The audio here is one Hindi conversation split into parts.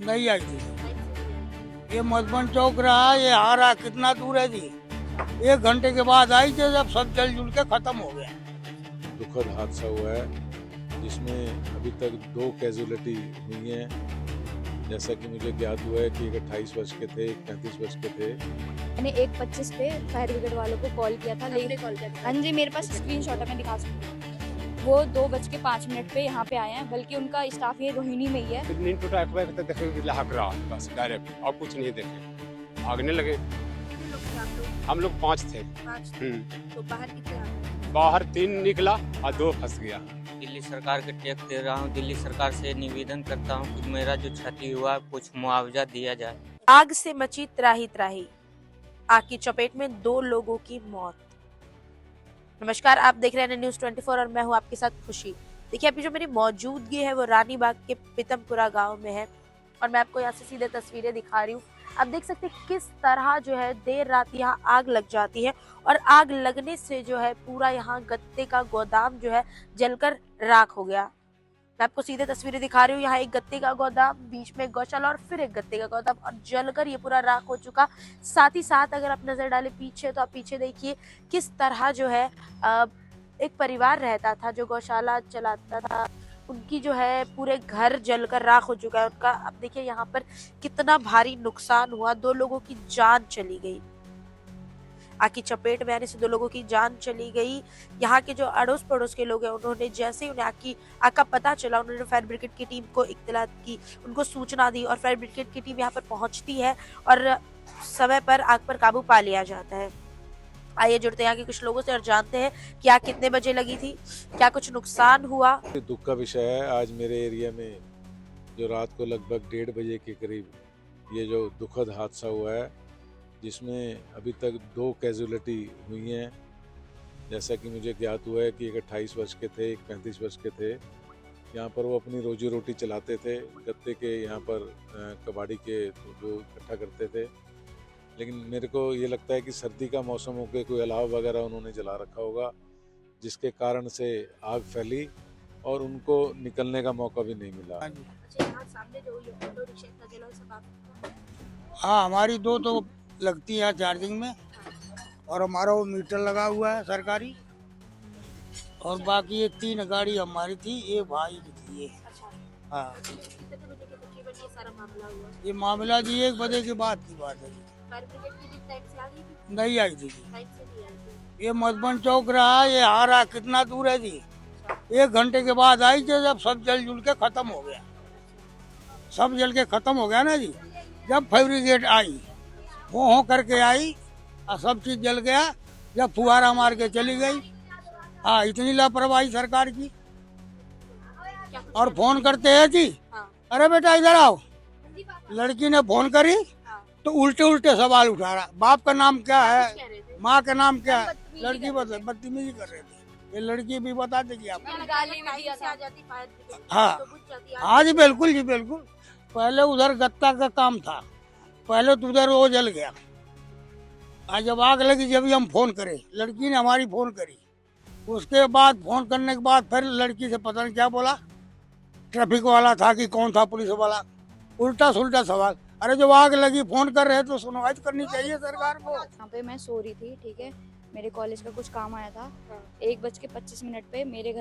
नहीं आई थी। ये मधुबन चौक रहा, ये आ रहा कितना दूर है जी। 1 घंटे के बाद आई थी जब सब जल जुल के खत्म हो गया। दुखद हादसा हुआ है जिसमें अभी तक 2 कैजुअलिटी हुई हैं। जैसा कि मुझे ज्ञात हुआ है कि एक 28 वर्ष के थे, एक 35 वर्ष के थे। मैंने 1:25 पे फायर ब्रिगेड वालों को कॉल किया था। हाँ जी, मेरे पास स्क्रीनशॉट है, मैं दिखा सकती हूँ। वो 2:05 पे यहाँ पे आए हैं, बल्कि उनका स्टाफ ये रोहिणी में ही है। नींद टूटा तो देखे लहक रहा बस डायरेक्ट, और कुछ नहीं देखे, भागने लगे। हम लोग 5 थे। तो बाहर कितने? बाहर 3 निकला और 2 फंस गया। दिल्ली सरकार के टैक्स दे रहा हूँ। दिल्ली सरकार से निवेदन करता हूँ कि मेरा जो क्षति हुआ कुछ मुआवजा दिया जाए। आग से मची त्राही त्राही, आग की चपेट में 2 लोगों की मौत। नमस्कार, आप देख रहे हैं न्यूज़ 24 और मैं हूं आपके साथ खुशी। देखिए, अभी जो मेरी मौजूदगी है वो रानीबाग के पीतमपुरा गांव में है और मैं आपको यहाँ से सीधे तस्वीरें दिखा रही हूँ। आप देख सकते हैं किस तरह जो है देर रात यहाँ आग लग जाती है और आग लगने से जो है पूरा यहाँ गत्ते का गोदाम जो है जलकर राख हो गया। मैं आपको सीधे तस्वीरें दिखा रही हूँ। यहाँ एक गत्ते का गोदाम, बीच में गौशाला और फिर एक गत्ते का गोदाम और जलकर ये पूरा राख हो चुका। साथ ही साथ अगर आप नजर डालें पीछे तो आप पीछे देखिए किस तरह जो है एक परिवार रहता था जो गौशाला चलाता था, उनकी जो है पूरे घर जलकर राख हो चुका है उनका। अब देखिए यहाँ पर कितना भारी नुकसान हुआ, 2 लोगों की जान चली गई। आग की चपेट में आने से 2 लोगों की जान चली गई। यहाँ के जो अड़ोस पड़ोस के लोग हैं उन्होंने जैसे ही उन्हें आग का पता चला, उन्होंने फायर ब्रिगेड की टीम को इत्तला की, उनको सूचना दी और फायर ब्रिगेड की टीम यहाँ पर पहुंचती है और समय पर आग पर काबू पा लिया जाता है। आइए जुड़ते हैं यहाँ के कुछ लोगों से और जानते हैं कि आग कितने बजे लगी थी, क्या कुछ नुकसान हुआ। दुख का विषय है, आज मेरे एरिया में जो रात को लगभग 1:30 बजे के करीब ये जो दुखद हादसा हुआ है जिसमें अभी तक 2 कैजुअलिटी हुई हैं। जैसा कि मुझे ज्ञात हुआ है कि एक 28 वर्ष के थे, एक 35 वर्ष के थे। यहाँ पर वो अपनी रोजी रोटी चलाते थे, गत्ते के यहाँ पर कबाड़ी के जो इकट्ठा करते थे। लेकिन मेरे को ये लगता है कि सर्दी का मौसम हो के कोई अलाव वगैरह उन्होंने जला रखा होगा जिसके कारण से आग फैली और उनको निकलने का मौका भी नहीं मिला। हाँ, हमारी 2 तो लगती है चार्जिंग में और हमारा वो मीटर लगा हुआ है सरकारी, और बाकी ये 3 गाड़ी हमारी थी, ये भाई की थी ये। हाँ, ये मामला जी 1 बजे के बाद की बात है। नहीं आई थी। ये मधुबन चौक रहा, ये आ रहा कितना दूर है जी। 1 घंटे के बाद आई थी जब सब जल जुल के खत्म हो गया। सब जल के खत्म हो गया ना जी। जब फायर ब्रिगेड आई वो करके आई और सब चीज जल गया। जब फुहारा मार के चली गई। हाँ, इतनी लापरवाही सरकार की। और फोन करते हैं जी, अरे बेटा इधर आओ। लड़की ने फोन करी तो उल्टे उल्टे सवाल उठा रहा, बाप का नाम क्या है, माँ का नाम क्या है। लड़की बदतमीजी कर रहे थे। ये लड़की भी बता देगी आपको। हाँ हाँ जी, बिल्कुल जी बिल्कुल। पहले उधर गत्ता का काम था, पहले तो उधर वो जल गया। आज जब आग लगी जब हम फोन करे, लड़की ने हमारी फोन करी। उसके बाद फोन करने के बाद फिर लड़की से पता नहीं क्या बोला, ट्रैफिक वाला था कि कौन था, पुलिस वाला, उल्टा सुल्टा सवाल। अरे जब आग लगी फोन कर रहे तो सुनवाई करनी चाहिए सरकार को। यहाँ पे मैं सो रही थी, ठीक है, मेरे कॉलेज का कुछ काम आया था। 1:25 पे मेरे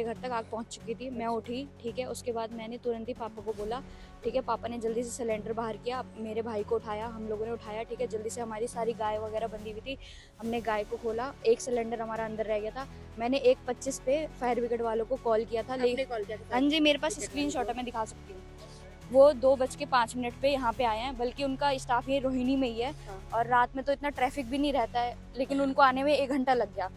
घर तक आग पहुँच चुकी थी। मैं उठी, ठीक है, उसके बाद मैंने तुरंत ही पापा को बोला, ठीक है। पापा ने जल्दी से सिलेंडर बाहर किया, मेरे भाई को उठाया, हम लोगों ने उठाया, ठीक है। जल्दी से हमारी सारी गाय वगैरह बंधी हुई थी, हमने गाय को खोला। एक सिलेंडर हमारा अंदर रह गया था। मैंने 1:25 पे फायर ब्रिगेड वालों को कॉल किया था। हाँ जी, मेरे पास स्क्रीनशॉट है, मैं दिखा सकती हूँ। वो 2:05 पे यहाँ पे आए हैं, बल्कि उनका स्टाफ ये रोहिणी में ही है और रात में तो इतना ट्रैफिक भी नहीं रहता है, लेकिन उनको आने में 1 घंटा लग गया।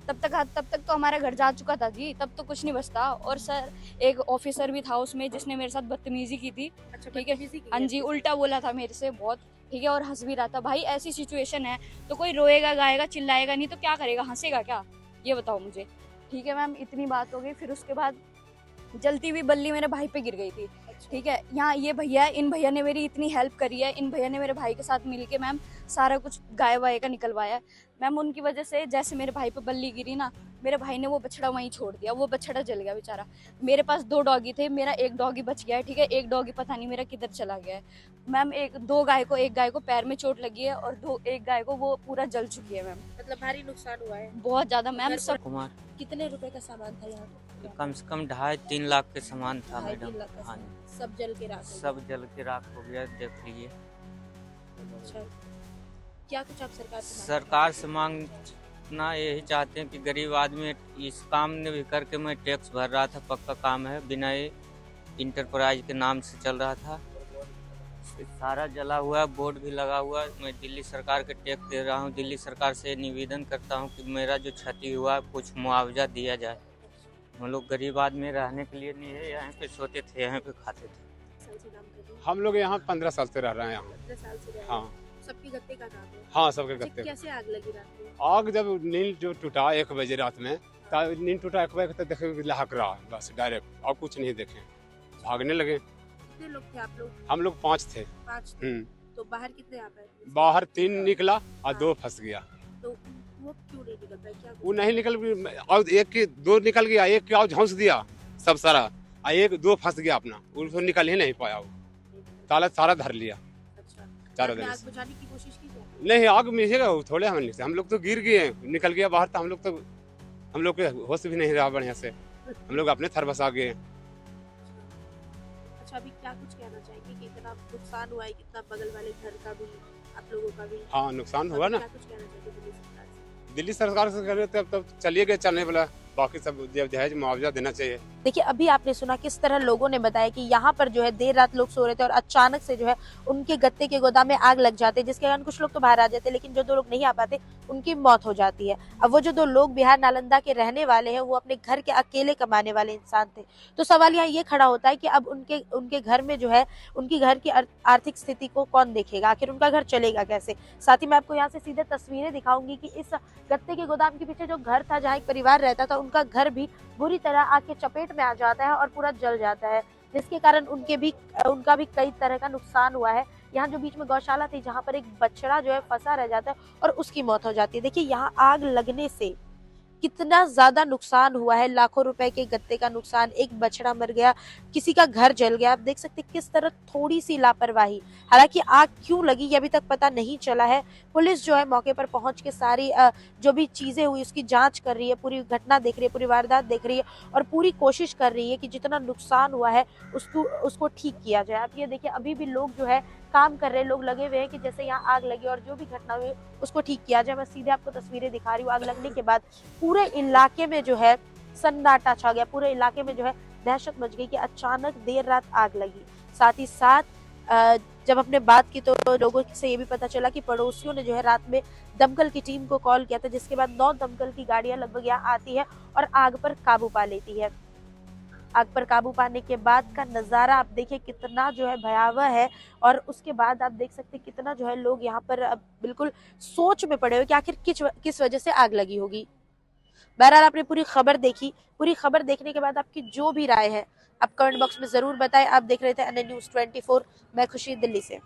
तब तक तो हमारा घर जा चुका था जी, तब तो कुछ नहीं बचता। और सर एक ऑफिसर भी था उसमें जिसने मेरे साथ बदतमीजी की थी, ठीक है। हाँ जी, उल्टा बोला था मेरे से बहुत, ठीक है, और हंस भी रहा था। भाई ऐसी सिचुएशन है तो कोई रोएगा गाएगा चिल्लाएगा नहीं तो क्या करेगा, हंसेगा क्या, ये बताओ मुझे, ठीक है मैम। इतनी बात हो गई, फिर उसके बाद जलती हुई बल्ली मेरे भाई पे गिर गई थी, ठीक है। यहाँ ये भैया, इन भैया ने मेरी इतनी हेल्प करी है, इन भैया ने मेरे भाई के साथ मिलके मैम सारा कुछ गाय वाय का निकलवाया है मैम। उनकी वजह से जैसे मेरे भाई पे बल्ली गिरी ना मेरे भाई ने वो बछड़ा वहीं छोड़ दिया, वो बछड़ा जल गया बेचारा। मेरे पास 2 डॉगी थे, मेरा एक डॉगी बच गया है, ठीक है। एक डॉगी पता नहीं मेरा किधर चला गया है मैम। एक गाय को पैर में चोट लगी है और एक गाय को वो पूरा जल चुकी है मैम। मतलब भारी नुकसान हुआ है बहुत ज्यादा मैम। सब कुमार कितने रुपए का सामान था यहाँ पे? कम से कम 2.5-3 लाख के सामान था 2.5-3 मैडम। लाख का हाँ सामान। सब जल के राख हो गया। सब जल के राख हो गया, देख लीजिए। अच्छा, क्या कुछ आप सरकार से सरकार से मांगना यही चाहते हैं कि गरीब आदमी इस काम ने भी करके, मैं टैक्स भर रहा था, पक्का काम है, बिना इंटरप्राइज के नाम से चल रहा था, सारा जला हुआ है, बोर्ड भी लगा हुआ है। मैं दिल्ली सरकार के टैक्स दे रहा हूँ। दिल्ली सरकार से निवेदन करता हूँ कि मेरा जो क्षति हुआ है कुछ मुआवजा दिया जाए। हम लोग गरीब आदमी रहने के लिए नहीं है, यहाँ पे सोते थे, यहाँ पे खाते थे। साल से काम कर रहे हैं? हम लोग यहाँ 15 साल से रह रहे हैं यहाँ। 15 साल से रह रहे हैं। हाँ सबके गत्ते का काम है। हाँ, सबके अच्छा, गत्ते। कैसे आग लगी रात में? आग जब नींद जो टूटा 1 बजे रात में, तब नींद टूटा 1 बजे, तो देखे लहक रहा है बस डायरेक्ट, और कुछ नहीं देखे, भागने लगे। कितने लोग थे आप लोग? हम लोग 5 थे। 5 थे। तो बाहर कितने आ पाए? बाहर 3 निकला और 2 फंस गया। तो वो क्यों नहीं निकल पाए? क्या वो नहीं निकल, और एक की 2 निकल गया, एक की और झोंस दिया सब सारा, और 1-2 फंस गया अपना, उसको निकल ही नहीं पाया। वो ताला सारा धर लिया अच्छा, चारों बाद में तरफ आग से। बुझाने की कोशिश की क्या? नहीं, आग मिलेगा थोड़े हम लोग तो गिर गए, निकल गया बाहर, तो हम लोग के होश भी नहीं रहा बढ़िया से, हम लोग अपने थरबस आ गए। अच्छा, अभी क्या कुछ कहना चाहेंगे कि इतना नुकसान हुआ है, कितना बगल वाले घर का भी, आप लोगों का भी? हाँ, नुकसान हुआ अभी ना। क्या कुछ कहना चाहेंगे दिल्ली सरकार से? दिल्ली सरकार से करे तब चलिए गए, चलने वाला, बाकी सब दहेज मुआवजा देना चाहिए। देखिए, अभी आपने सुना किस तरह लोगों ने बताया कि यहाँ पर जो है देर रात लोग सो रहे थे और अचानक से जो है उनके गत्ते के गोदाम में आग लग जाती है, जिसके कारण कुछ लोग तो बाहर आ जाते हैं, लेकिन जो 2 लोग नहीं आ पाते उनकी मौत हो जाती है। अब वो जो 2 लोग बिहार नालंदा के रहने वाले हैं, वो अपने घर के अकेले कमाने वाले इंसान थे। तो सवाल यहाँ ये खड़ा होता है कि अब उनके घर में जो है, उनकी घर की आर्थिक स्थिति को कौन देखेगा, आखिर उनका घर चलेगा कैसे। साथ ही मैं आपको यहाँ से सीधे तस्वीरें दिखाऊंगी कि इस गत्ते के गोदाम के पीछे जो घर था, जहाँ एक परिवार रहता था, उनका घर भी बुरी तरह आग के चपेट में आ जाता है और पूरा जल जाता है, जिसके कारण उनका भी कई तरह का नुकसान हुआ है। यहाँ जो बीच में गौशाला थी, जहाँ पर एक बछड़ा जो है फंसा रह जाता है और उसकी मौत हो जाती है। देखिए, यहाँ आग लगने से कितना ज्यादा नुकसान हुआ है, लाखों रुपए के गत्ते का नुकसान, एक बछड़ा मर गया, किसी का घर जल गया। आप देख सकते हैं किस तरह थोड़ी सी लापरवाही, हालांकि आग क्यों लगी ये अभी तक पता नहीं चला है। पुलिस जो है मौके पर पहुंच के सारी जो भी चीजें हुई उसकी जांच कर रही है, पूरी घटना देख रही है, पूरी वारदात देख रही है और पूरी कोशिश कर रही है कि जितना नुकसान हुआ है उसको ठीक किया जाए। आप ये देखिए, अभी भी लोग जो है काम कर रहे हैं, लोग लगे हुए हैं कि जैसे यहाँ आग लगी और जो भी घटना हुई उसको ठीक किया जाए। मैं सीधे आपको तस्वीरें दिखा रही हूँ। आग लगने के बाद पूरे इलाके में जो है सन्नाटा छा गया, पूरे इलाके में जो है दहशत मच गई कि अचानक देर रात आग लगी। साथ ही साथ जब हमने बात की तो लोगों से ये भी पता चला कि पड़ोसियों ने जो है रात में दमकल की टीम को कॉल किया था, जिसके बाद 9 दमकल की गाड़ियां लगभग यहाँ आती है और आग पर काबू पा लेती है। आग पर काबू पाने के बाद का नज़ारा आप देखिए कितना जो है भयावह है, और उसके बाद आप देख सकते हैं कितना जो है लोग यहाँ पर अब बिल्कुल सोच में पड़े हुए कि आखिर किस वजह से आग लगी होगी। बहरहाल आपने पूरी खबर देखी, पूरी खबर देखने के बाद आपकी जो भी राय है आप कमेंट बॉक्स में जरूर बताएं। आप देख रहे थे NN News 24, मैं खुशी, दिल्ली से।